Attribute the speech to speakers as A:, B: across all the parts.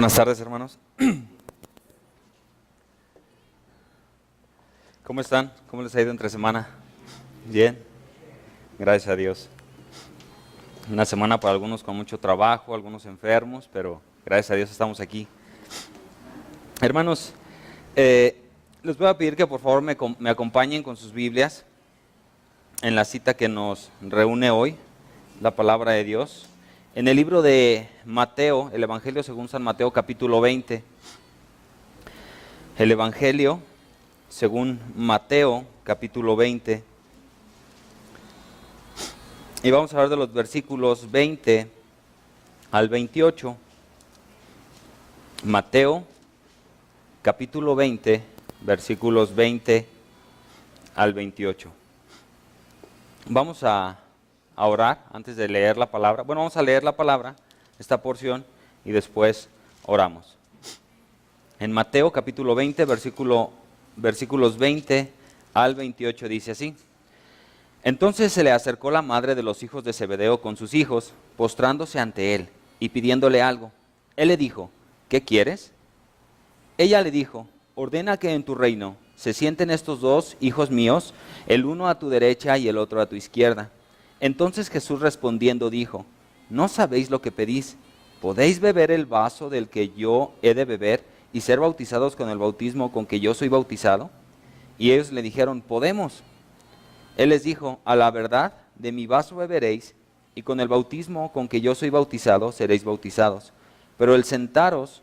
A: Buenas tardes, hermanos. ¿Cómo están? ¿Cómo les ha ido entre semana? Bien, gracias a Dios. Una semana para algunos con mucho trabajo, algunos enfermos, pero gracias a Dios estamos aquí. Hermanos, les voy a pedir que por favor me acompañen con sus Biblias en la cita que nos reúne hoy, la palabra de Dios. En el libro de Mateo, el Evangelio según San Mateo, capítulo 20. El Evangelio según Mateo, capítulo 20. Y vamos a hablar de los versículos 20 al 28. Mateo, capítulo 20, versículos 20 al 28. Vamos a orar antes de leer la palabra. Bueno, vamos a leer la palabra, esta porción, y después oramos. En Mateo capítulo 20, versículos 20 al 28 dice así: Entonces se le acercó la madre de los hijos de Zebedeo con sus hijos, postrándose ante él y pidiéndole algo. Él le dijo: ¿qué quieres? Ella le dijo: ordena que en tu reino se sienten estos dos hijos míos, el uno a tu derecha y el otro a tu izquierda. Entonces Jesús respondiendo dijo: ¿no sabéis lo que pedís? ¿Podéis beber el vaso del que yo he de beber y ser bautizados con el bautismo con que yo soy bautizado? Y ellos le dijeron: podemos. Él les dijo: a la verdad, de mi vaso beberéis, y con el bautismo con que yo soy bautizado seréis bautizados. Pero el sentaros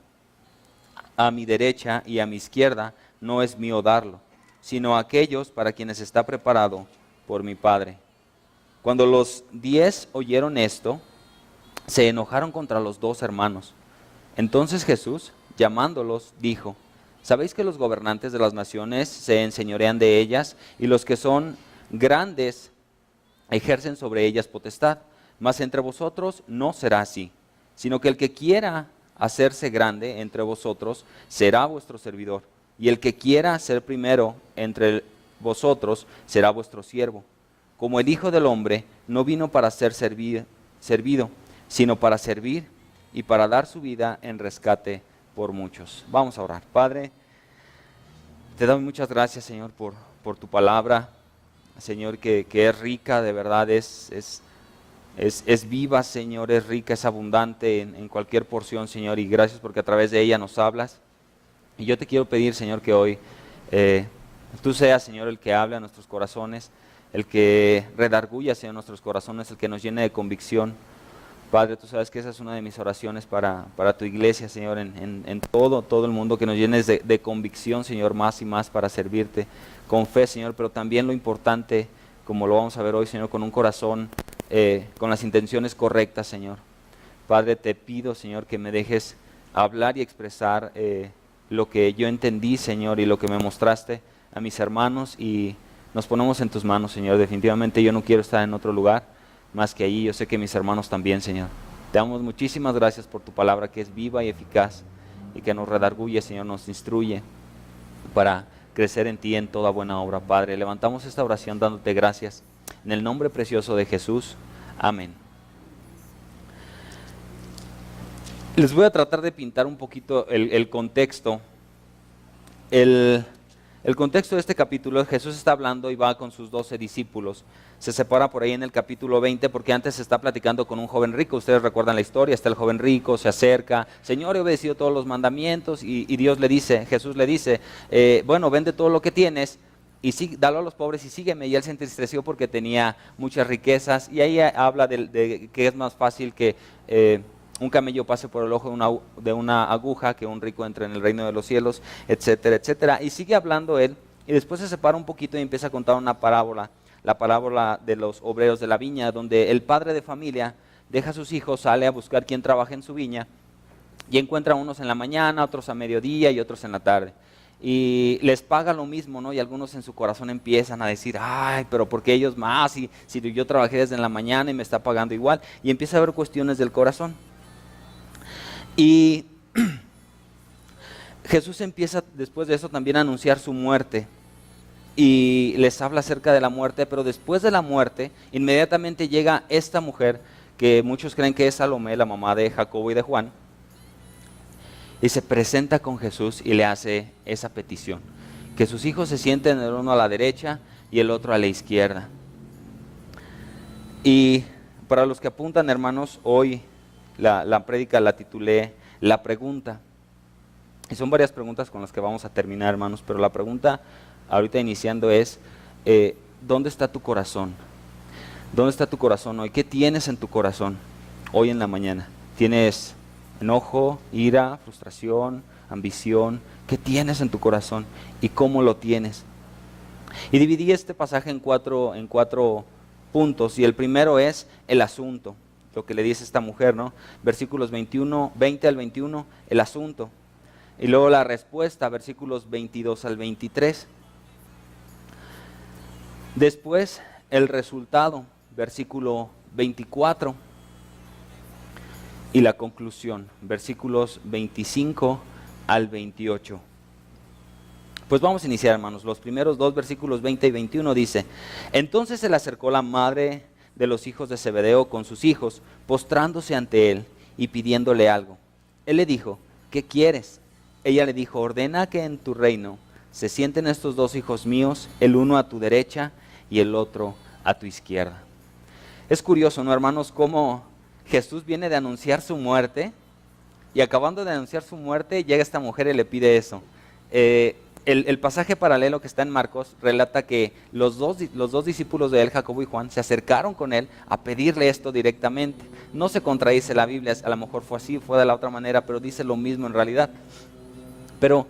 A: a mi derecha y a mi izquierda no es mío darlo, sino a aquellos para quienes está preparado por mi Padre. Cuando los 10 oyeron esto, se enojaron contra los dos hermanos. Entonces Jesús, llamándolos, dijo: ¿sabéis que los gobernantes de las naciones se enseñorean de ellas, y los que son grandes ejercen sobre ellas potestad? Mas entre vosotros no será así, sino que el que quiera hacerse grande entre vosotros será vuestro servidor, y el que quiera ser primero entre vosotros será vuestro siervo. Como el Hijo del Hombre no vino para ser servido, sino para servir y para dar su vida en rescate por muchos. Vamos a orar. Padre, te damos muchas gracias, Señor, por tu palabra, Señor, que es rica, de verdad, es viva, Señor, es rica, es abundante en cualquier porción, Señor, y gracias porque a través de ella nos hablas. Y yo te quiero pedir, Señor, que hoy tú seas, Señor, el que habla a nuestros corazones, el que redarguya, Señor, nuestros corazones, el que nos llene de convicción. Padre, tú sabes que esa es una de mis oraciones para tu iglesia, Señor, en todo el mundo, que nos llenes de convicción, Señor, más y más para servirte con fe, Señor, pero también lo importante, como lo vamos a ver hoy, Señor, con un corazón, con las intenciones correctas, Señor. Padre, te pido, Señor, que me dejes hablar y expresar lo que yo entendí, Señor, y lo que me mostraste a mis hermanos, y nos ponemos en tus manos, Señor. Definitivamente yo no quiero estar en otro lugar más que allí. Yo sé que mis hermanos también, Señor. Te damos muchísimas gracias por tu palabra, que es viva y eficaz y que nos redarguye, Señor, nos instruye para crecer en ti en toda buena obra. Padre, levantamos esta oración dándote gracias en el nombre precioso de Jesús. Amén. Les voy a tratar de pintar un poquito el contexto. El contexto de este capítulo: Jesús está hablando y va con sus 12 discípulos. Se separa por ahí en el capítulo 20 porque antes se está platicando con un joven rico. Ustedes recuerdan la historia, está el joven rico, se acerca: Señor, he obedecido todos los mandamientos, y Dios le dice, Jesús le dice, bueno, vende todo lo que tienes y dalo a los pobres y sígueme. Y él se entristeció porque tenía muchas riquezas, y ahí habla de que es más fácil que un camello pase por el ojo de una aguja que un rico entre en el reino de los cielos, etcétera, etcétera. Y sigue hablando él, y después se separa un poquito y empieza a contar una parábola, la parábola de los obreros de la viña, donde el padre de familia deja a sus hijos, sale a buscar quien trabaje en su viña, y encuentra unos en la mañana, otros a mediodía y otros en la tarde. Y les paga lo mismo, ¿no? Y algunos en su corazón empiezan a decir: ay, pero ¿por qué ellos más? Si yo trabajé desde la mañana y me está pagando igual. Y empieza a haber cuestiones del corazón. Y Jesús empieza después de eso también a anunciar su muerte, y les habla acerca de la muerte, pero después de la muerte inmediatamente llega esta mujer que muchos creen que es Salomé, la mamá de Jacobo y de Juan, y se presenta con Jesús y le hace esa petición, que sus hijos se sienten el uno a la derecha y el otro a la izquierda. Y para los que apuntan, hermanos, hoy la prédica la titulé La Pregunta. Y son varias preguntas con las que vamos a terminar, hermanos, pero la pregunta ahorita iniciando es, ¿dónde está tu corazón? ¿Dónde está tu corazón hoy? ¿Qué tienes en tu corazón hoy en la mañana? ¿Tienes enojo, ira, frustración, ambición? ¿Qué tienes en tu corazón y cómo lo tienes? Y dividí este pasaje en cuatro puntos, y el primero es el asunto, lo que le dice esta mujer, ¿no? Versículos 20 al 21, el asunto. Y luego la respuesta, versículos 22 al 23. Después, el resultado, versículo 24. Y la conclusión, versículos 25 al 28. Pues vamos a iniciar, hermanos. Los primeros dos versículos 20 y 21 dice: Entonces se le acercó la madre de los hijos de Zebedeo con sus hijos, postrándose ante él y pidiéndole algo. Él le dijo: ¿qué quieres? Ella le dijo: ordena que en tu reino se sienten estos dos hijos míos, el uno a tu derecha y el otro a tu izquierda. Es curioso, ¿no, hermanos?, cómo Jesús viene de anunciar su muerte, y acabando de anunciar su muerte, llega esta mujer y le pide eso. El pasaje paralelo que está en Marcos relata que los dos discípulos de él, Jacobo y Juan, se acercaron con él a pedirle esto directamente. No se contradice la Biblia, a lo mejor fue así, fue de la otra manera, pero dice lo mismo en realidad. Pero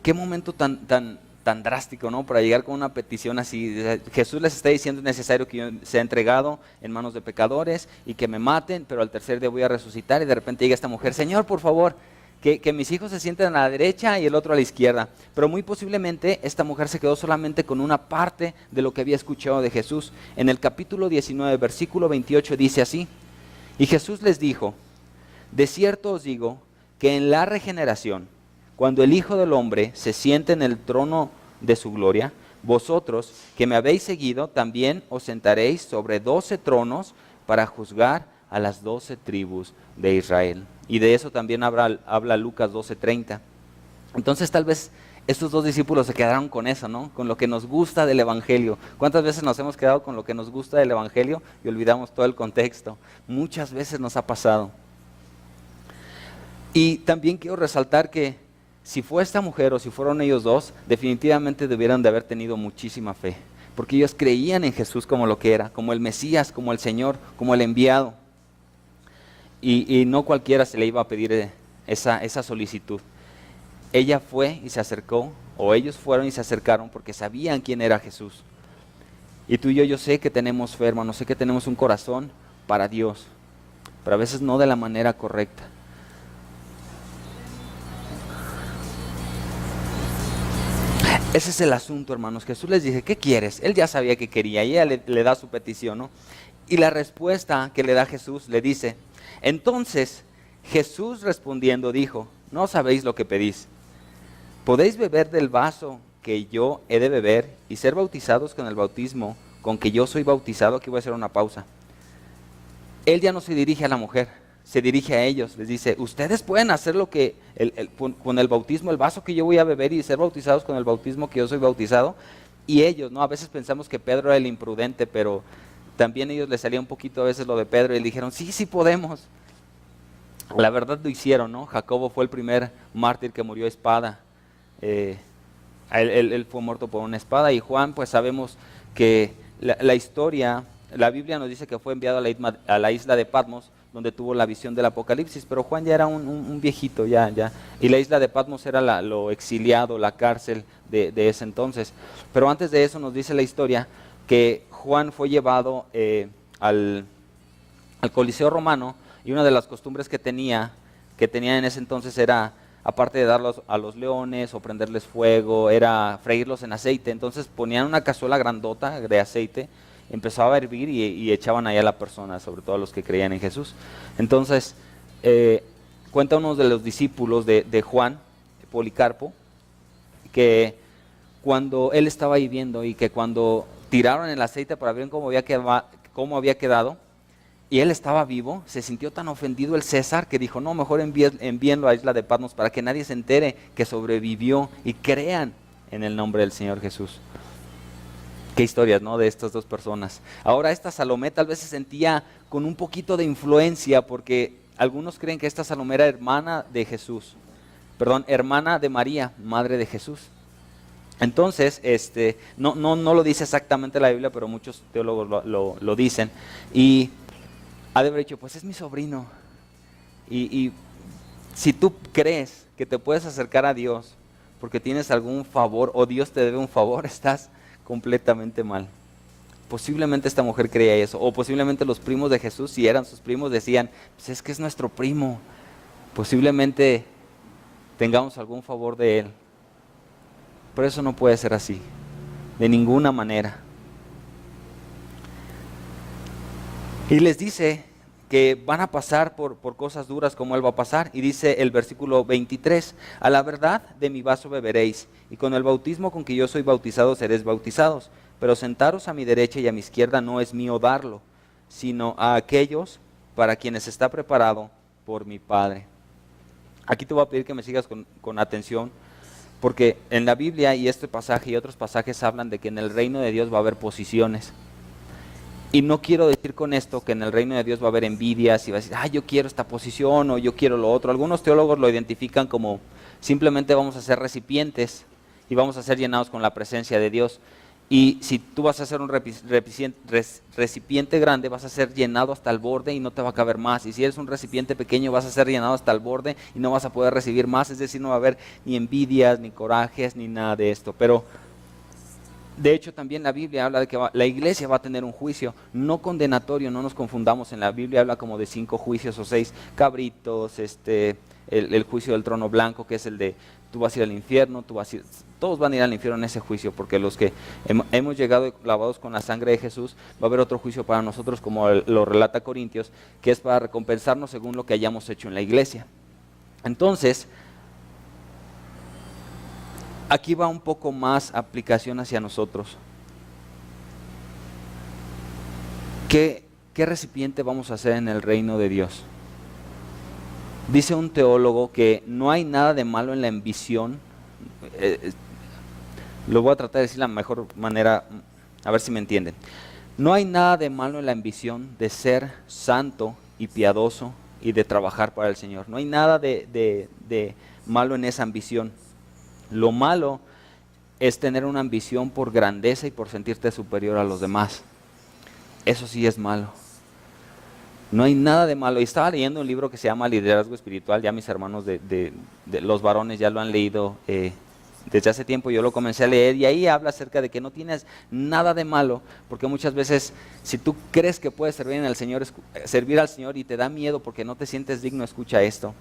A: qué momento tan drástico, ¿no?, para llegar con una petición así. Jesús les está diciendo: es necesario que yo sea entregado en manos de pecadores y que me maten, pero al tercer día voy a resucitar. Y de repente llega esta mujer: Señor, por favor, que mis hijos se sienten a la derecha y el otro a la izquierda. Pero muy posiblemente esta mujer se quedó solamente con una parte de lo que había escuchado de Jesús. En el capítulo 19, versículo 28 dice así: Y Jesús les dijo: de cierto os digo que en la regeneración, cuando el Hijo del Hombre se siente en el trono de su gloria, vosotros que me habéis seguido también os sentaréis sobre 12 tronos para juzgar a las 12 tribus de Israel. Y de eso también habla Lucas 12:30. Entonces tal vez estos dos discípulos se quedaron con eso, ¿no?, con lo que nos gusta del Evangelio. ¿Cuántas veces nos hemos quedado con lo que nos gusta del Evangelio y olvidamos todo el contexto? Muchas veces nos ha pasado. Y también quiero resaltar que si fue esta mujer o si fueron ellos dos, definitivamente debieran de haber tenido muchísima fe, porque ellos creían en Jesús como lo que era, como el Mesías, como el Señor, como el enviado. Y no cualquiera se le iba a pedir esa solicitud. Ella fue y se acercó, o ellos fueron y se acercaron porque sabían quién era Jesús. Y tú y yo sé que tenemos fe, hermano, sé que tenemos un corazón para Dios, pero a veces no de la manera correcta. Ese es el asunto, hermanos. Jesús les dice: ¿qué quieres? Él ya sabía que quería y ella le da su petición, ¿no? Y la respuesta que le da Jesús le dice: entonces Jesús respondiendo dijo: no sabéis lo que pedís. ¿Podéis beber del vaso que yo he de beber y ser bautizados con el bautismo con que yo soy bautizado? Aquí voy a hacer una pausa. Él ya no se dirige a la mujer, se dirige a ellos. Les dice: ustedes pueden hacer lo que con el bautismo, el vaso que yo voy a beber y ser bautizados con el bautismo que yo soy bautizado. Y ellos, ¿no? A veces pensamos que Pedro era el imprudente, pero también a ellos les salía un poquito a veces lo de Pedro y le dijeron: sí podemos. La verdad lo hicieron, ¿no? Jacobo fue el primer mártir que murió a espada. Él fue muerto por una espada. Y Juan, pues sabemos que la historia, la Biblia nos dice que fue enviado a la isla de Patmos, donde tuvo la visión del Apocalipsis, pero Juan ya era un viejito, ya. Y la isla de Patmos era lo exiliado, la cárcel de ese entonces. Pero antes de eso nos dice la historia que Juan fue llevado al Coliseo romano, y una de las costumbres que tenían en ese entonces era, aparte de darlos a los leones o prenderles fuego, era freírlos en aceite. Entonces ponían una cazuela grandota de aceite, empezaba a hervir y echaban ahí a la persona, sobre todo a los que creían en Jesús. Entonces, cuenta uno de los discípulos de Juan, Policarpo, que cuando él estaba ahí viendo y que cuando tiraron el aceite para ver cómo había quedado, y él estaba vivo, se sintió tan ofendido el César que dijo, no, mejor envíenlo a Isla de Patmos para que nadie se entere que sobrevivió y crean en el nombre del Señor Jesús. Qué historias, ¿no? De estas dos personas. Ahora esta Salomé tal vez se sentía con un poquito de influencia porque algunos creen que esta Salomé era hermana de Jesús. Perdón, hermana de María, madre de Jesús. Entonces, no lo dice exactamente la Biblia, pero muchos teólogos lo dicen. Y ha de haber dicho, pues es mi sobrino. Y si tú crees que te puedes acercar a Dios porque tienes algún favor o Dios te debe un favor, estás completamente mal. Posiblemente esta mujer creía eso, o posiblemente los primos de Jesús, si eran sus primos, decían, pues es que es nuestro primo. Posiblemente tengamos algún favor de él. Pero eso no puede ser así, de ninguna manera. Y les dice que van a pasar por cosas duras como él va a pasar. Y dice el versículo 23, a la verdad de mi vaso beberéis, y con el bautismo con que yo soy bautizado seréis bautizados. Pero sentaros a mi derecha y a mi izquierda no es mío darlo, sino a aquellos para quienes está preparado por mi Padre. Aquí te voy a pedir que me sigas con atención, porque en la Biblia y este pasaje y otros pasajes hablan de que en el reino de Dios va a haber posiciones. Y no quiero decir con esto que en el reino de Dios va a haber envidias y va a decir, yo quiero esta posición o yo quiero lo otro. Algunos teólogos lo identifican como simplemente vamos a ser recipientes y vamos a ser llenados con la presencia de Dios. Y si tú vas a ser un recipiente grande, vas a ser llenado hasta el borde y no te va a caber más. Y si eres un recipiente pequeño, vas a ser llenado hasta el borde y no vas a poder recibir más. Es decir, no va a haber ni envidias, ni corajes, ni nada de esto. Pero de hecho también la Biblia habla de que la iglesia va a tener un juicio, no condenatorio, no nos confundamos. En la Biblia habla como de 5 juicios o 6 cabritos, el juicio del trono blanco, que es el de tú vas a ir al infierno, todos van a ir al infierno en ese juicio, porque los que hemos llegado lavados con la sangre de Jesús, va a haber otro juicio para nosotros, como lo relata Corintios, que es para recompensarnos según lo que hayamos hecho en la iglesia. Entonces, aquí va un poco más aplicación hacia nosotros. ¿Qué recipiente vamos a hacer en el reino de Dios? Dice un teólogo que no hay nada de malo en la ambición. Lo voy a tratar de decir de la mejor manera, a ver si me entienden. No hay nada de malo en la ambición de ser santo y piadoso y de trabajar para el Señor. No hay nada de malo en esa ambición. Lo malo es tener una ambición por grandeza y por sentirte superior a los demás. Eso sí es malo. No hay nada de malo. Y estaba leyendo un libro que se llama Liderazgo Espiritual. Ya mis hermanos de los varones ya lo han leído desde hace tiempo. Yo lo comencé a leer y ahí habla acerca de que no tienes nada de malo, porque muchas veces si tú crees que puedes servir al Señor y te da miedo porque no te sientes digno, escucha esto.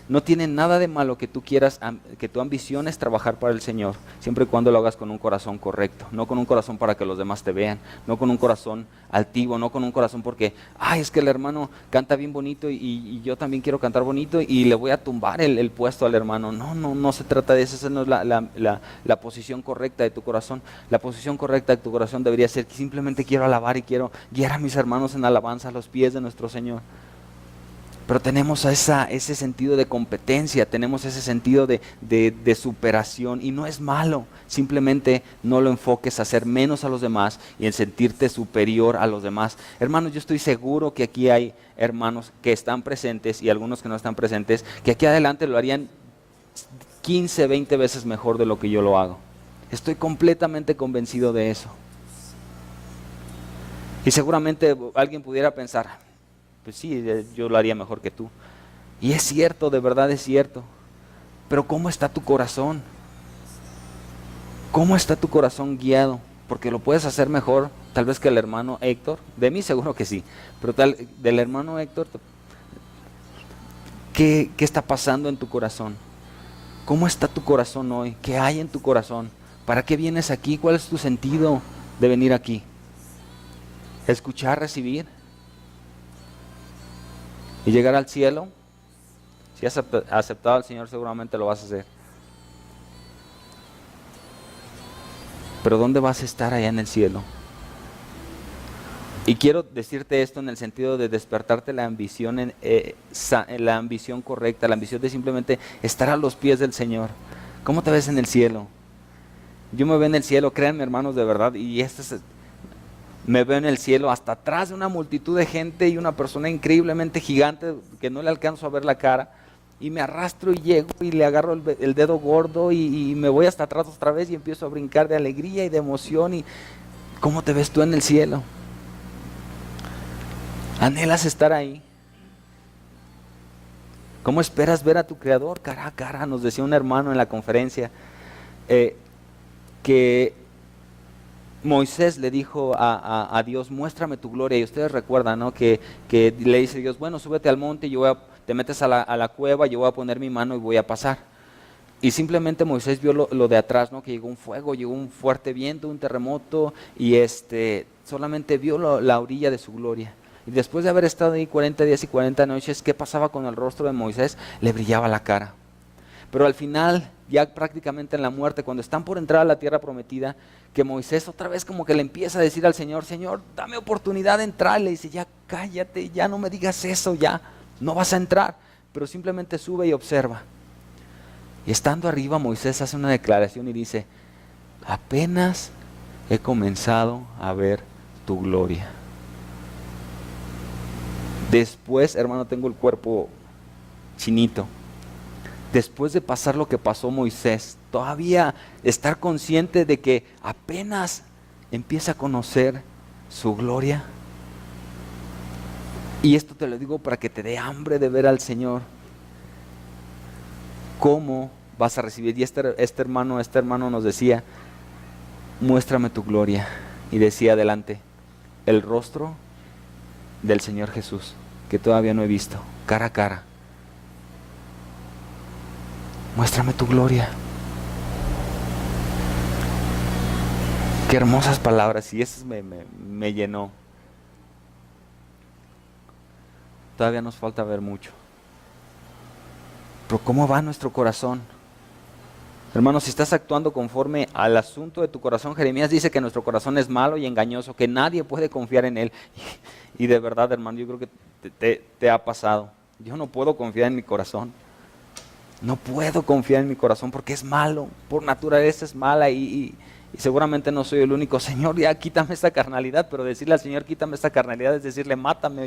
A: No tiene nada de malo que tú quieras, que tu ambición es trabajar para el Señor, siempre y cuando lo hagas con un corazón correcto, no con un corazón para que los demás te vean, no con un corazón altivo, no con un corazón porque, es que el hermano canta bien bonito y yo también quiero cantar bonito y le voy a tumbar el puesto al hermano. No se trata de eso, esa no es la posición correcta de tu corazón. La posición correcta de tu corazón debería ser que simplemente quiero alabar y quiero guiar a mis hermanos en alabanza a los pies de nuestro Señor. Pero tenemos ese sentido de competencia, tenemos ese sentido de superación y no es malo. Simplemente no lo enfoques a hacer menos a los demás y en sentirte superior a los demás. Hermanos, yo estoy seguro que aquí hay hermanos que están presentes y algunos que no están presentes, que aquí adelante lo harían 15, 20 veces mejor de lo que yo lo hago. Estoy completamente convencido de eso. Y seguramente alguien pudiera pensar, pues sí, yo lo haría mejor que tú. Y es cierto, de verdad es cierto. Pero ¿cómo está tu corazón? ¿Cómo está tu corazón guiado? Porque lo puedes hacer mejor, tal vez que el hermano Héctor. De mí seguro que sí. Pero del hermano Héctor, ¿qué está pasando en tu corazón? ¿Cómo está tu corazón hoy? ¿Qué hay en tu corazón? ¿Para qué vienes aquí? ¿Cuál es tu sentido de venir aquí? ¿Escuchar, recibir? Y llegar al cielo. Si has aceptado al Señor, seguramente lo vas a hacer. Pero ¿dónde vas a estar allá en el cielo? Y quiero decirte esto en el sentido de despertarte la ambición, la ambición correcta, la ambición de simplemente estar a los pies del Señor. ¿Cómo te ves en el cielo? Yo me veo en el cielo, créanme hermanos, de verdad, me veo en el cielo hasta atrás de una multitud de gente y una persona increíblemente gigante que no le alcanzo a ver la cara, y me arrastro y llego y le agarro el dedo gordo y me voy hasta atrás otra vez y empiezo a brincar de alegría y de emoción. Y ¿cómo te ves tú en el cielo? ¿Anhelas estar ahí? ¿Cómo esperas ver a tu Creador cara a cara? Nos decía un hermano en la conferencia que Moisés le dijo a Dios, muéstrame tu gloria. Y ustedes recuerdan, ¿no? Que le dice Dios, bueno, súbete al monte, te metes a la cueva, yo voy a poner mi mano y voy a pasar. Y simplemente Moisés vio lo de atrás, ¿no? Que llegó un fuego, llegó un fuerte viento, un terremoto, y solamente vio la orilla de su gloria. Y después de haber estado ahí 40 días y 40 noches, ¿qué pasaba con el rostro de Moisés? Le brillaba la cara. Pero al final, ya prácticamente en la muerte, cuando están por entrar a la tierra prometida, que Moisés otra vez como que le empieza a decir al Señor, Señor, dame oportunidad de entrar. Le dice, ya cállate, ya no me digas eso, ya no vas a entrar. Pero simplemente sube y observa. Y estando arriba, Moisés hace una declaración y dice, apenas he comenzado a ver tu gloria. Después, hermano, tengo el cuerpo chinito. Después de pasar lo que pasó Moisés, todavía estar consciente de que apenas empieza a conocer su gloria. Y esto te lo digo para que te dé hambre de ver al Señor. ¿Cómo vas a recibir? Y este hermano nos decía, muéstrame tu gloria. Y decía adelante, el rostro del Señor Jesús, que todavía no he visto, cara a cara. Muéstrame tu gloria. Qué hermosas palabras, y eso me llenó. Todavía nos falta ver mucho. Pero ¿cómo va nuestro corazón? Hermano, si estás actuando conforme al asunto de tu corazón, Jeremías dice que nuestro corazón es malo y engañoso, que nadie puede confiar en él. Y de verdad, hermano, yo creo que te ha pasado. Yo no puedo confiar en mi corazón. No puedo confiar en mi corazón porque es malo, por naturaleza es mala y seguramente no soy el único. Señor, ya quítame esta carnalidad, pero decirle al Señor, quítame esta carnalidad es decirle, mátame o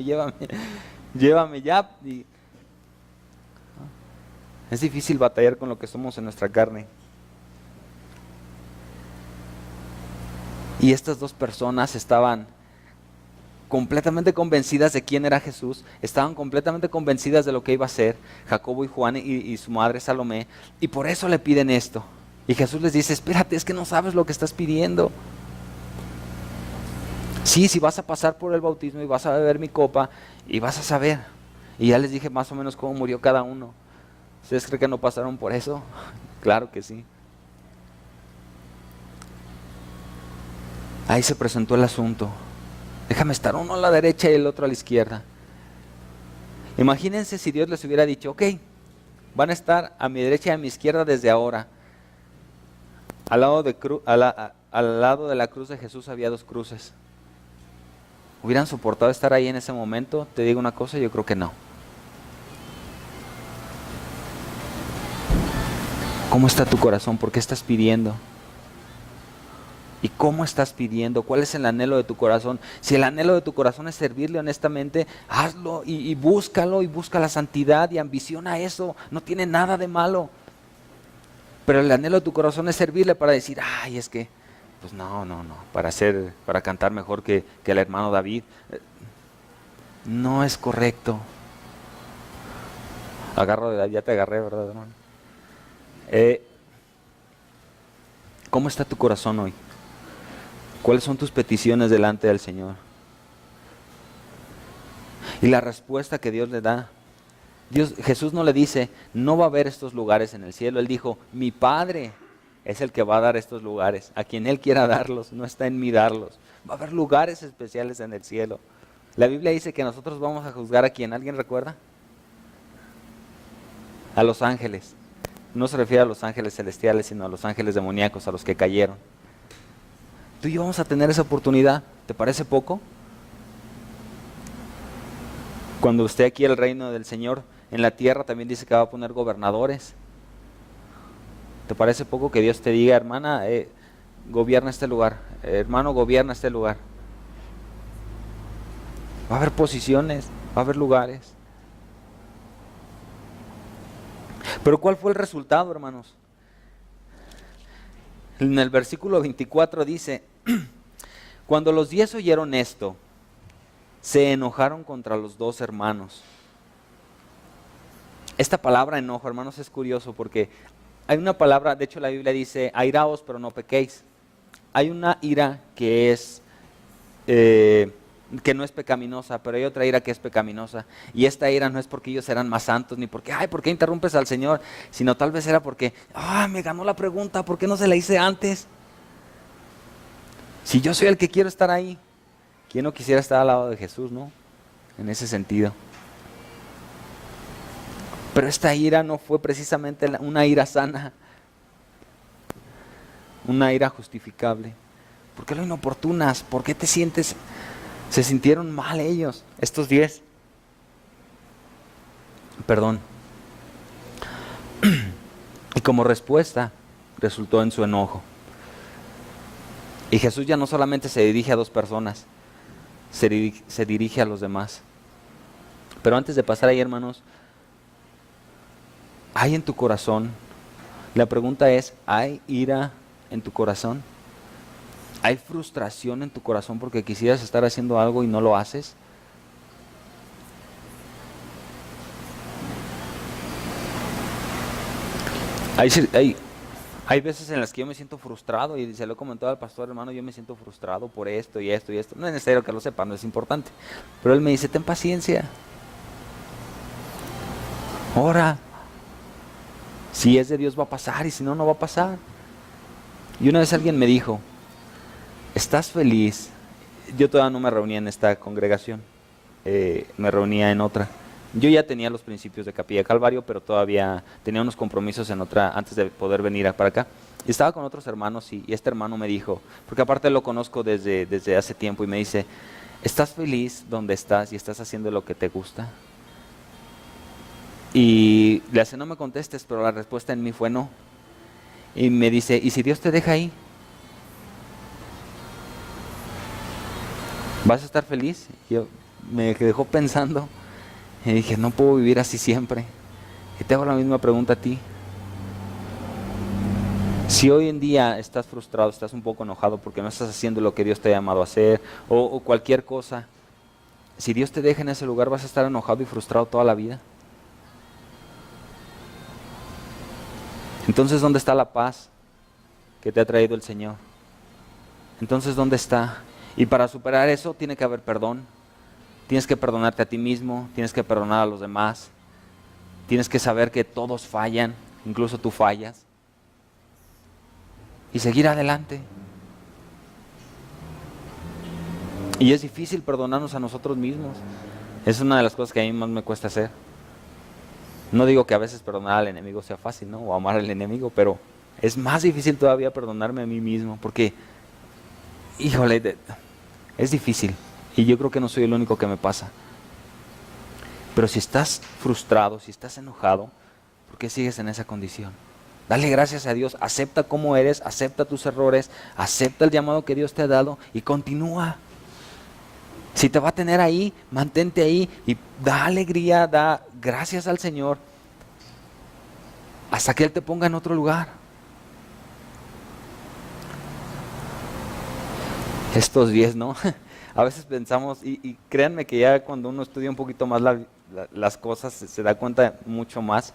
A: llévame ya. Y es difícil batallar con lo que somos en nuestra carne. Y estas dos personas estaban completamente convencidas de quién era Jesús, estaban completamente convencidas de lo que iba a hacer, Jacobo y Juan y su madre Salomé, y por eso le piden esto. Y Jesús les dice, espérate, es que no sabes lo que estás pidiendo. Sí, si vas a pasar por el bautismo y vas a beber mi copa y vas a saber. Y ya les dije más o menos cómo murió cada uno. ¿Ustedes creen que no pasaron por eso? Claro que sí. Ahí se presentó el asunto. Déjame estar uno a la derecha y el otro a la izquierda. Imagínense si Dios les hubiera dicho, ok, van a estar a mi derecha y a mi izquierda desde ahora. Al lado de la cruz de Jesús había dos cruces. ¿Hubieran soportado estar ahí en ese momento? Te digo una cosa, yo creo que no. ¿Cómo está tu corazón? ¿Por qué estás pidiendo? ¿Y cómo estás pidiendo? ¿Cuál es el anhelo de tu corazón? Si el anhelo de tu corazón es servirle honestamente, hazlo y búscalo y busca la santidad y ambiciona eso. No tiene nada de malo. Pero el anhelo de tu corazón es servirle para decir, ay, es que, pues no, para cantar mejor que el hermano David. No es correcto. Ya te agarré, ¿verdad, hermano? ¿Cómo está tu corazón hoy? ¿Cuáles son tus peticiones delante del Señor? Y la respuesta que Dios le da, Jesús no le dice, no va a haber estos lugares en el cielo. Él dijo, mi Padre es el que va a dar estos lugares. A quien Él quiera darlos, no está en mí darlos. Va a haber lugares especiales en el cielo. La Biblia dice que nosotros vamos a juzgar a quien, ¿alguien recuerda? A los ángeles. No se refiere a los ángeles celestiales, sino a los ángeles demoníacos, a los que cayeron. Tú y yo vamos a tener esa oportunidad. ¿Te parece poco? Cuando esté aquí el reino del Señor en la tierra, también dice que va a poner gobernadores. ¿Te parece poco que Dios te diga, hermana, gobierna este lugar, hermano, gobierna este lugar? Va a haber posiciones, va a haber lugares. Pero ¿cuál fue el resultado, hermanos? En el versículo 24 dice, cuando los 10 oyeron esto, se enojaron contra los 2 hermanos. Esta palabra enojo, hermanos, es curioso porque hay una palabra, de hecho la Biblia dice, airaos pero no pequéis. Hay una ira que es, que no es pecaminosa, pero hay otra ira que es pecaminosa. Y esta ira no es porque ellos eran más santos, ni porque, ¿por qué interrumpes al Señor? Sino tal vez era porque, me ganó la pregunta, ¿por qué no se la hice antes? Si yo soy el que quiero estar ahí, ¿quién no quisiera estar al lado de Jesús, no? En ese sentido. Pero esta ira no fue precisamente una ira sana, una ira justificable. ¿Por qué lo inoportunas? ¿Por qué te sientes? Se sintieron mal ellos, estos 10. Perdón. Y como respuesta, resultó en su enojo. Y Jesús ya no solamente se dirige a 2 personas, se dirige a los demás. Pero antes de pasar ahí, hermanos, ¿hay en tu corazón? La pregunta es, ¿hay ira en tu corazón? ¿Hay frustración en tu corazón porque quisieras estar haciendo algo y no lo haces? Hay veces en las que yo me siento frustrado y se lo he comentado al pastor, hermano, yo me siento frustrado por esto y esto y esto. No es necesario que lo sepa, no es importante. Pero él me dice, ten paciencia. Ora. Si es de Dios va a pasar y si no, no va a pasar. Y una vez alguien me dijo, ¿estás feliz? Yo todavía no me reunía en esta congregación, me reunía en otra. Yo ya tenía los principios de Capilla Calvario, pero todavía tenía unos compromisos en otra antes de poder venir para acá. Y estaba con otros hermanos y este hermano me dijo, porque aparte lo conozco desde hace tiempo, y me dice, ¿estás feliz donde estás y estás haciendo lo que te gusta? Y le hace, no me contestes, pero la respuesta en mí fue no. Y me dice, ¿y si Dios te deja ahí? ¿Vas a estar feliz? Yo me dejó pensando y dije, no puedo vivir así siempre. Y te hago la misma pregunta a ti. Si hoy en día estás frustrado, estás un poco enojado porque no estás haciendo lo que Dios te ha llamado a hacer, o cualquier cosa, si Dios te deja en ese lugar, ¿vas a estar enojado y frustrado toda la vida? Entonces, ¿dónde está la paz que te ha traído el Señor? Entonces, ¿dónde está? Y para superar eso tiene que haber perdón. Tienes que perdonarte a ti mismo, tienes que perdonar a los demás. Tienes que saber que todos fallan, incluso tú fallas. Y seguir adelante. Y es difícil perdonarnos a nosotros mismos. Es una de las cosas que a mí más me cuesta hacer. No digo que a veces perdonar al enemigo sea fácil, ¿no? O amar al enemigo, pero es más difícil todavía perdonarme a mí mismo, porque, híjole, es difícil. Y yo creo que no soy el único que me pasa. Pero si estás frustrado, si estás enojado, ¿por qué sigues en esa condición? Dale gracias a Dios, acepta cómo eres, acepta tus errores, acepta el llamado que Dios te ha dado y continúa. Si te va a tener ahí, mantente ahí y da alegría, da gracias al Señor hasta que Él te ponga en otro lugar. Estos 10, ¿no? A veces pensamos, y créanme que ya cuando uno estudia un poquito más las cosas se da cuenta mucho más,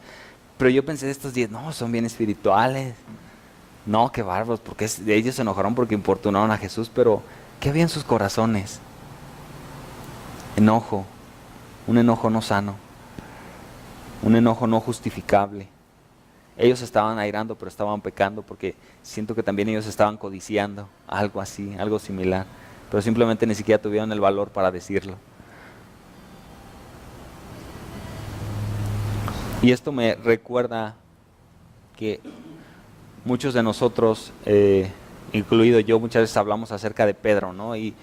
A: pero yo pensé estos 10, no, son bien espirituales, no, qué bárbaros, porque ellos se enojaron porque importunaron a Jesús, pero ¿qué había en sus corazones? Enojo, un enojo no sano, un enojo no justificable. Ellos estaban airando, pero estaban pecando porque siento que también ellos estaban codiciando, algo así, algo similar, pero simplemente ni siquiera tuvieron el valor para decirlo. Y esto me recuerda que muchos de nosotros incluido yo, muchas veces hablamos acerca de Pedro, ¿no? Y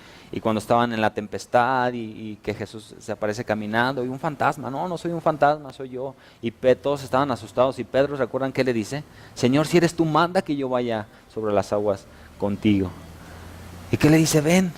A: cuando estaban en la tempestad y que Jesús se aparece caminando y un fantasma, no, no soy un fantasma, soy yo. Y todos estaban asustados y Pedro, ¿recuerdan qué le dice? Señor, si eres tú, manda que yo vaya sobre las aguas contigo. ¿Y qué le dice? Ven.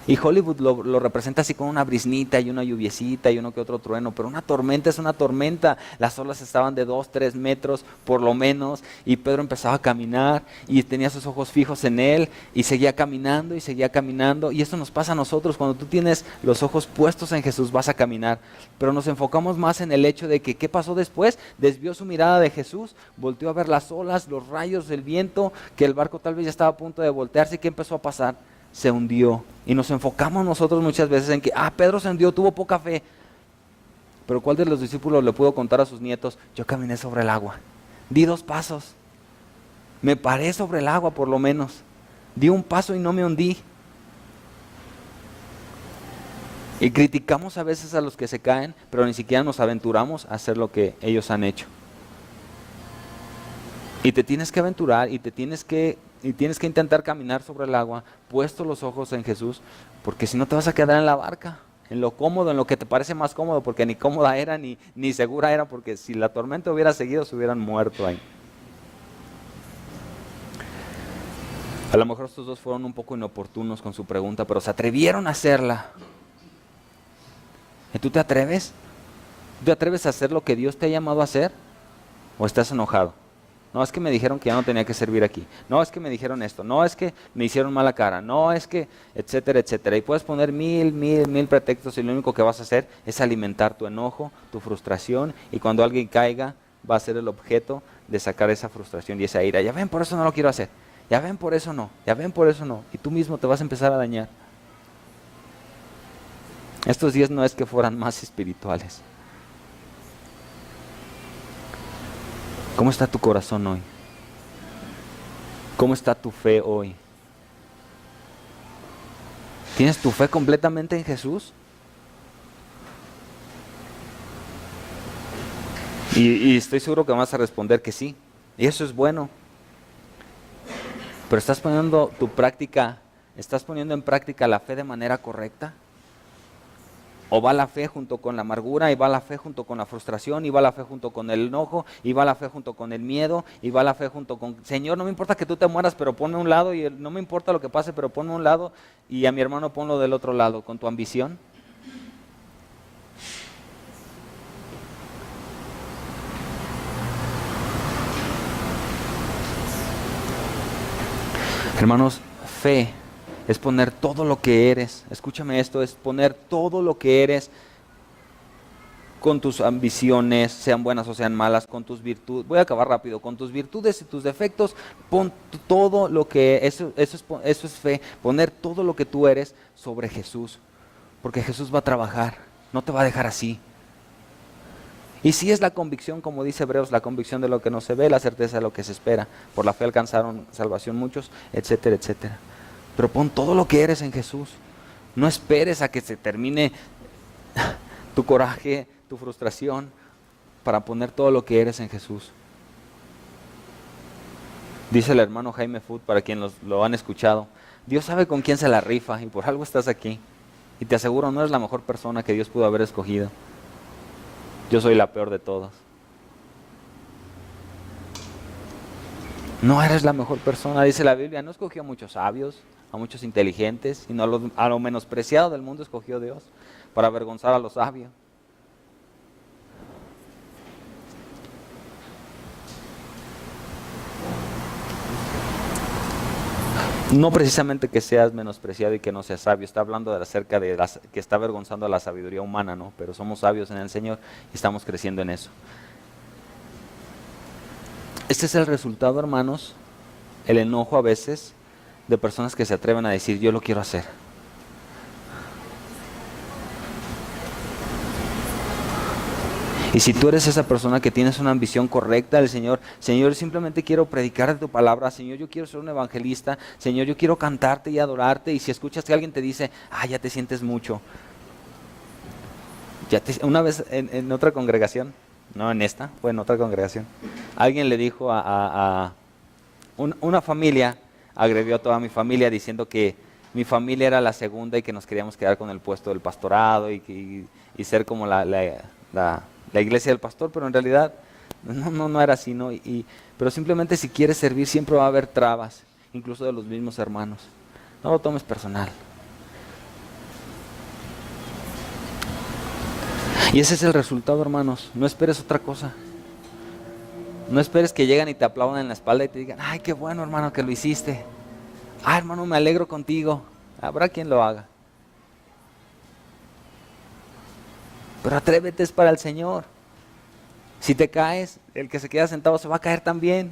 A: Y Hollywood lo representa así con una briznita y una lluviecita y uno que otro trueno, pero una tormenta es una tormenta. Las olas estaban de 2, 3 metros por lo menos y Pedro empezaba a caminar y tenía sus ojos fijos en él y seguía caminando y seguía caminando. Y esto nos pasa a nosotros, cuando tú tienes los ojos puestos en Jesús vas a caminar, pero nos enfocamos más en el hecho de que ¿qué pasó después? Desvió su mirada de Jesús, volteó a ver las olas, los rayos, el viento, que el barco tal vez ya estaba a punto de voltearse. ¿Y qué empezó a pasar? Se hundió. Y nos enfocamos nosotros muchas veces en que, Pedro se hundió, tuvo poca fe. Pero ¿cuál de los discípulos le pudo contar a sus nietos? Yo caminé sobre el agua, di 2 pasos, me paré sobre el agua por lo menos, di un paso y no me hundí. Y criticamos a veces a los que se caen, pero ni siquiera nos aventuramos a hacer lo que ellos han hecho. Y te tienes que aventurar y tienes que intentar caminar sobre el agua, puesto los ojos en Jesús, porque si no te vas a quedar en la barca, en lo cómodo, en lo que te parece más cómodo, porque ni cómoda era ni segura era, porque si la tormenta hubiera seguido se hubieran muerto ahí. A lo mejor estos dos fueron un poco inoportunos con su pregunta, pero se atrevieron a hacerla. ¿Y tú te atreves? ¿Tú te atreves a hacer lo que Dios te ha llamado a hacer? ¿O estás enojado? No, es que me dijeron que ya no tenía que servir aquí. No, es que me dijeron esto. No, es que me hicieron mala cara. No, es que, etcétera, etcétera. Y puedes poner mil pretextos y lo único que vas a hacer es alimentar tu enojo, tu frustración. Y cuando alguien caiga, va a ser el objeto de sacar esa frustración y esa ira. Ya ven, por eso no lo quiero hacer. Ya ven, por eso no. Ya ven, por eso no. Y tú mismo te vas a empezar a dañar. Estos días no es que fueran más espirituales. ¿Cómo está tu corazón hoy? ¿Cómo está tu fe hoy? ¿Tienes tu fe completamente en Jesús? Y estoy seguro que vas a responder que sí. Y eso es bueno. Pero ¿estás poniendo en práctica la fe de manera correcta? ¿O va la fe junto con la amargura, y va la fe junto con la frustración, y va la fe junto con el enojo, y va la fe junto con el miedo, y va la fe junto con, Señor, no me importa que tú te mueras, pero ponme a un lado, y no me importa lo que pase, pero ponme a un lado, y a mi hermano ponlo del otro lado, con tu ambición? Hermanos, fe es poner todo lo que eres, escúchame esto, es poner todo lo que eres con tus ambiciones, sean buenas o sean malas, con tus virtudes, voy a acabar rápido, con tus virtudes y tus defectos, pon todo lo que, eso es fe, poner todo lo que tú eres sobre Jesús, porque Jesús va a trabajar, no te va a dejar así. Y si es la convicción, como dice Hebreos, la convicción de lo que no se ve, la certeza de lo que se espera, por la fe alcanzaron salvación muchos, etcétera, etcétera. Pero pon todo lo que eres en Jesús. No esperes a que se termine tu coraje, tu frustración, para poner todo lo que eres en Jesús. Dice el hermano Jaime Food, para quien lo han escuchado, Dios sabe con quién se la rifa y por algo estás aquí. Y te aseguro, no eres la mejor persona que Dios pudo haber escogido. Yo soy la peor de todos. No eres la mejor persona, dice la Biblia. No escogió a muchos sabios, a muchos inteligentes, sino a lo menospreciado del mundo escogió Dios para avergonzar a los sabios. No precisamente que seas menospreciado y que no seas sabio, está hablando acerca de que está avergonzando a la sabiduría humana, ¿no? Pero somos sabios en el Señor y estamos creciendo en eso. Este es el resultado, hermanos, el enojo a veces de personas que se atreven a decir, yo lo quiero hacer. Y si tú eres esa persona que tienes una ambición correcta del Señor, Señor, simplemente quiero predicar de tu palabra, Señor, yo quiero ser un evangelista, Señor, yo quiero cantarte y adorarte, y si escuchas que alguien te dice, ya te sientes mucho. Una vez en otra congregación, no en esta, fue en otra congregación, alguien le dijo a una familia, agredió a toda mi familia diciendo que mi familia era la segunda y que nos queríamos quedar con el puesto del pastorado y ser como la iglesia del pastor, pero en realidad no era así, ¿no? Pero simplemente si quieres servir siempre va a haber trabas, incluso de los mismos hermanos. No lo tomes personal. Y ese es el resultado, hermanos. No esperes otra cosa. No esperes que lleguen y te aplaudan en la espalda y te digan, ay, qué bueno, hermano, que lo hiciste. Ah, hermano, me alegro contigo. Habrá quien lo haga. Pero atrévete, es para el Señor. Si te caes, el que se queda sentado se va a caer también.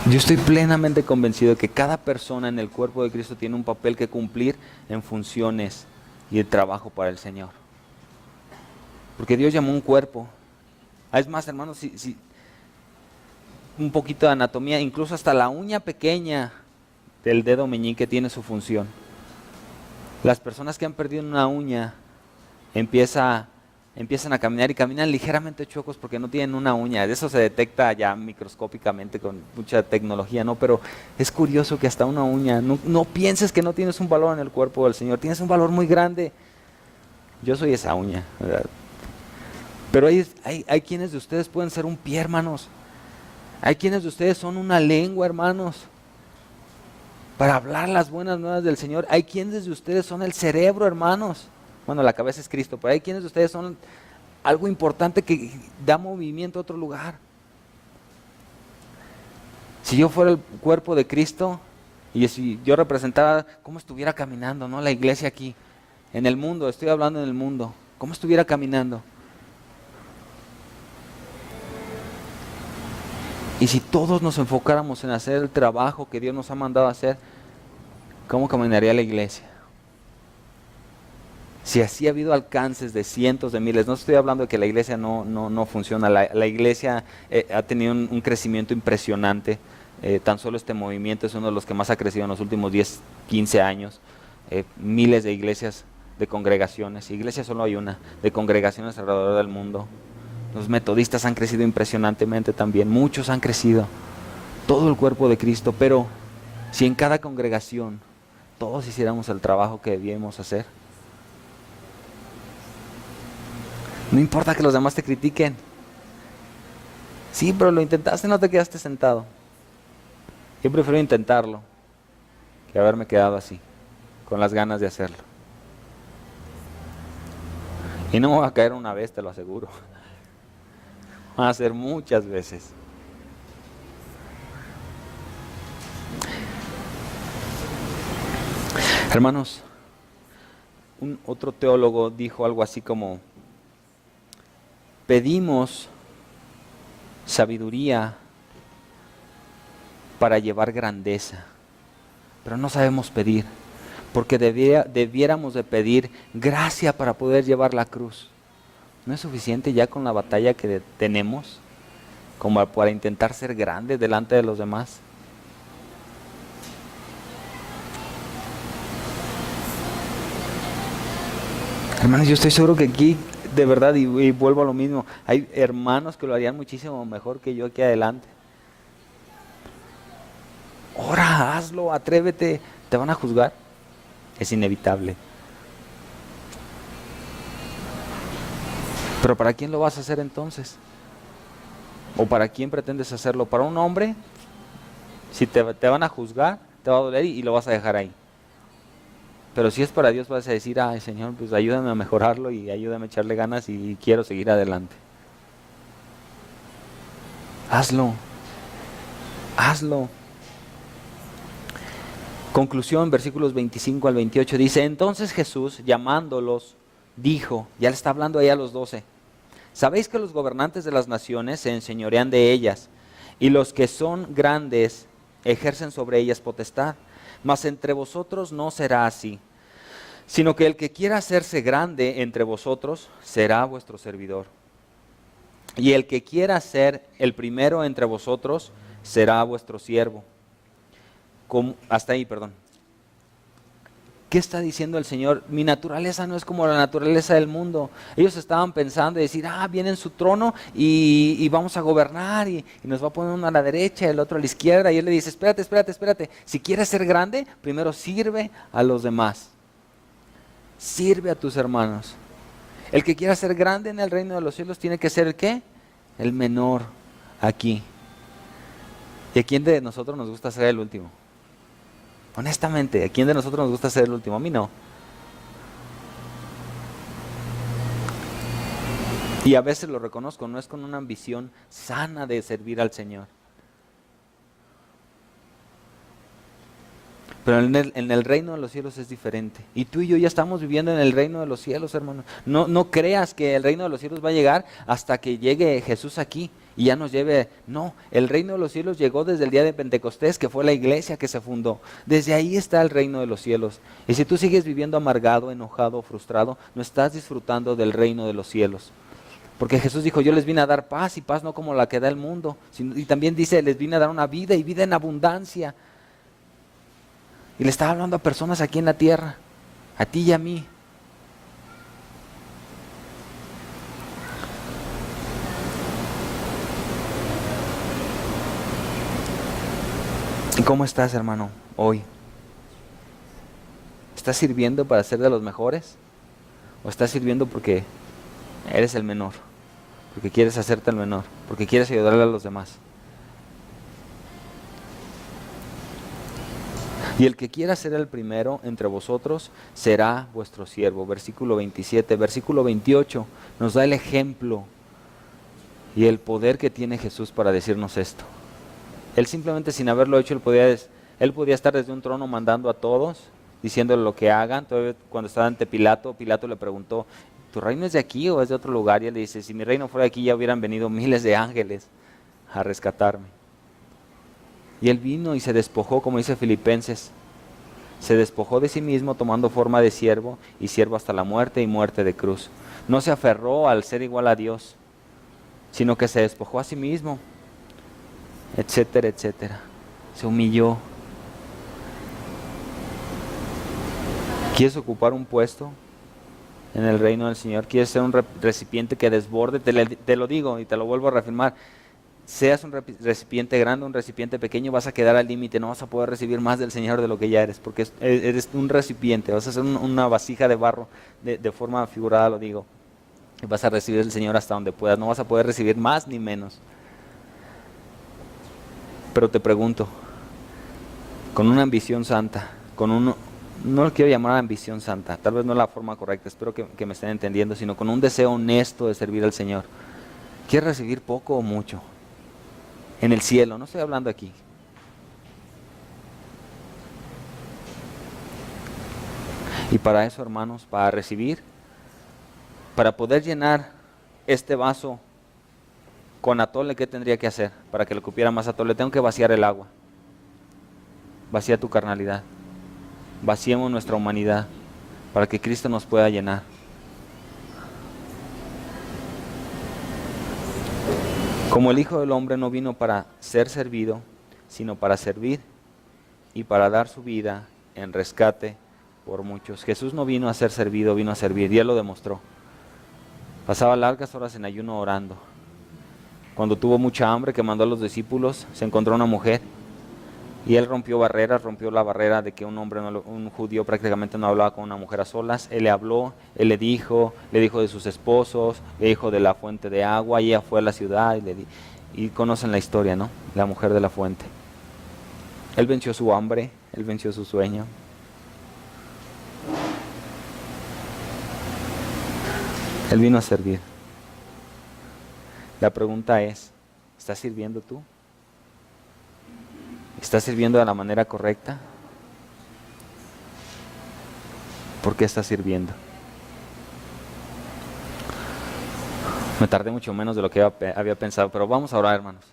A: Yo estoy plenamente convencido de que cada persona en el cuerpo de Cristo tiene un papel que cumplir en funciones y el trabajo para el Señor. Porque Dios llamó un cuerpo. Es más, hermanos, si un poquito de anatomía, incluso hasta la uña pequeña del dedo meñique tiene su función. Las personas que han perdido una uña empiezan a caminar y caminan ligeramente chuecos porque no tienen una uña. Eso se detecta ya microscópicamente con mucha tecnología, ¿no? Pero es curioso que hasta una uña, no pienses que no tienes un valor en el cuerpo del Señor, tienes un valor muy grande. Yo soy esa uña, ¿verdad? Pero hay quienes de ustedes pueden ser un pie, hermanos. Hay quienes de ustedes son una lengua, hermanos, para hablar las buenas nuevas del Señor. Hay quienes de ustedes son el cerebro, hermanos. Bueno, la cabeza es Cristo, pero hay quienes de ustedes son algo importante que da movimiento a otro lugar. Si yo fuera el cuerpo de Cristo y si yo representara cómo estuviera caminando, ¿no? La iglesia aquí, en el mundo, estoy hablando en el mundo, cómo estuviera caminando. Y si todos nos enfocáramos en hacer el trabajo que Dios nos ha mandado a hacer, ¿cómo caminaría la iglesia? Si así ha habido alcances de cientos de miles, no estoy hablando de que la iglesia no funciona, la iglesia ha tenido un crecimiento impresionante, tan solo este movimiento es uno de los que más ha crecido en los últimos 10, 15 años, miles de iglesias, de congregaciones, iglesia solo hay una, de congregaciones alrededor del mundo. Los metodistas han crecido impresionantemente también, muchos han crecido, todo el cuerpo de Cristo, pero si en cada congregación todos hiciéramos el trabajo que debíamos hacer, no importa que los demás te critiquen. Sí, pero lo intentaste, no te quedaste sentado. Yo prefiero intentarlo que haberme quedado así, con las ganas de hacerlo. Y no me va a caer una vez, te lo aseguro. Van a ser muchas veces. Hermanos, otro teólogo dijo algo así como: pedimos sabiduría para llevar grandeza, pero no sabemos pedir, porque debiéramos de pedir gracia para poder llevar la cruz. ¿No es suficiente ya con la batalla que tenemos como para intentar ser grandes delante de los demás? Hermanos, yo estoy seguro que aquí, de verdad, y vuelvo a lo mismo, hay hermanos que lo harían muchísimo mejor que yo aquí adelante. Ora, hazlo, atrévete. ¿Te van a juzgar? Es inevitable. ¿Pero para quién lo vas a hacer entonces? ¿O para quién pretendes hacerlo? ¿Para un hombre? Si te van a juzgar, te va a doler y lo vas a dejar ahí. Pero si es para Dios, vas a decir: ay, Señor, pues ayúdame a mejorarlo y ayúdame a echarle ganas y quiero seguir adelante. Hazlo. Hazlo. Conclusión, versículos 25 al 28 dice: entonces Jesús, llamándolos, dijo, ya le está hablando ahí a los 12, sabéis que los gobernantes de las naciones se enseñorean de ellas, y los que son grandes ejercen sobre ellas potestad, mas entre vosotros no será así, sino que el que quiera hacerse grande entre vosotros será vuestro servidor, y el que quiera ser el primero entre vosotros será vuestro siervo. Hasta ahí, perdón. ¿Qué está diciendo el Señor? Mi naturaleza no es como la naturaleza del mundo. Ellos estaban pensando y decir, viene en su trono y vamos a gobernar y nos va a poner uno a la derecha y el otro a la izquierda. Y Él le dice, espérate. Si quieres ser grande, primero sirve a los demás. Sirve a tus hermanos. El que quiera ser grande en el reino de los cielos tiene que ser ¿el qué? El menor aquí. ¿Y a quién de nosotros nos gusta ser el último? Honestamente, ¿a quién de nosotros nos gusta ser el último? A mí no. Y a veces lo reconozco, no es con una ambición sana de servir al Señor. Pero en el reino de los cielos es diferente. Y tú y yo ya estamos viviendo en el reino de los cielos, hermano. No creas que el reino de los cielos va a llegar hasta que llegue Jesús aquí y ya nos lleve. No, el reino de los cielos llegó desde el día de Pentecostés, que fue la iglesia que se fundó. Desde ahí está el reino de los cielos. Y si tú sigues viviendo amargado, enojado, frustrado, no estás disfrutando del reino de los cielos. Porque Jesús dijo, yo les vine a dar paz y paz no como la que da el mundo. Y también dice, les vine a dar una vida y vida en abundancia. Y le estaba hablando a personas aquí en la tierra, a ti y a mí. ¿Y cómo estás, hermano, hoy? ¿Estás sirviendo para ser de los mejores? ¿O estás sirviendo porque eres el menor? Porque quieres hacerte el menor, porque quieres ayudarle a los demás. Y el que quiera ser el primero entre vosotros será vuestro siervo. Versículo 27, versículo 28 nos da el ejemplo y el poder que tiene Jesús para decirnos esto. Él simplemente sin haberlo hecho, él podía estar desde un trono mandando a todos, diciéndole lo que hagan. Todavía cuando estaba ante Pilato, Pilato le preguntó, ¿tu reino es de aquí o es de otro lugar? Y él le dice, si mi reino fuera de aquí ya hubieran venido miles de ángeles a rescatarme. Y él vino y se despojó, como dice Filipenses, se despojó de sí mismo tomando forma de siervo y siervo hasta la muerte y muerte de cruz. No se aferró al ser igual a Dios, sino que se despojó a sí mismo, etcétera, etcétera. Se humilló. ¿Quieres ocupar un puesto en el reino del Señor? ¿Quieres ser un recipiente que desborde? Te lo digo y te lo vuelvo a reafirmar. Seas un recipiente grande, un recipiente pequeño, vas a quedar al límite, no vas a poder recibir más del Señor de lo que ya eres, porque eres un recipiente, vas a ser una vasija de barro, de forma figurada lo digo, y vas a recibir del Señor hasta donde puedas, no vas a poder recibir más ni menos. Pero te pregunto, con una ambición santa, no lo quiero llamar ambición santa, tal vez no es la forma correcta, espero que me estén entendiendo, sino con un deseo honesto de servir al Señor, ¿quieres recibir poco o mucho? En el cielo, no estoy hablando aquí. Y para eso, hermanos, para recibir, para poder llenar este vaso con atole, ¿qué tendría que hacer? Para que le cupiera más atole, tengo que vaciar el agua. Vacía tu carnalidad. Vaciemos nuestra humanidad para que Cristo nos pueda llenar. Como el Hijo del Hombre no vino para ser servido, sino para servir y para dar su vida en rescate por muchos. Jesús no vino a ser servido, vino a servir, y Él lo demostró. Pasaba largas horas en ayuno orando. Cuando tuvo mucha hambre, que mandó a los discípulos, se encontró una mujer, y Él rompió barreras, rompió la barrera de que un judío prácticamente no hablaba con una mujer a solas. Él le habló, Él le dijo de sus esposos, le dijo de la fuente de agua, y ella fue a la ciudad y conocen la historia, ¿no? La mujer de la fuente. Él venció su hambre, Él venció su sueño. Él vino a servir. La pregunta es, ¿estás sirviendo tú? ¿Estás sirviendo de la manera correcta? ¿Por qué estás sirviendo? Me tardé mucho menos de lo que había pensado, pero vamos a orar, hermanos.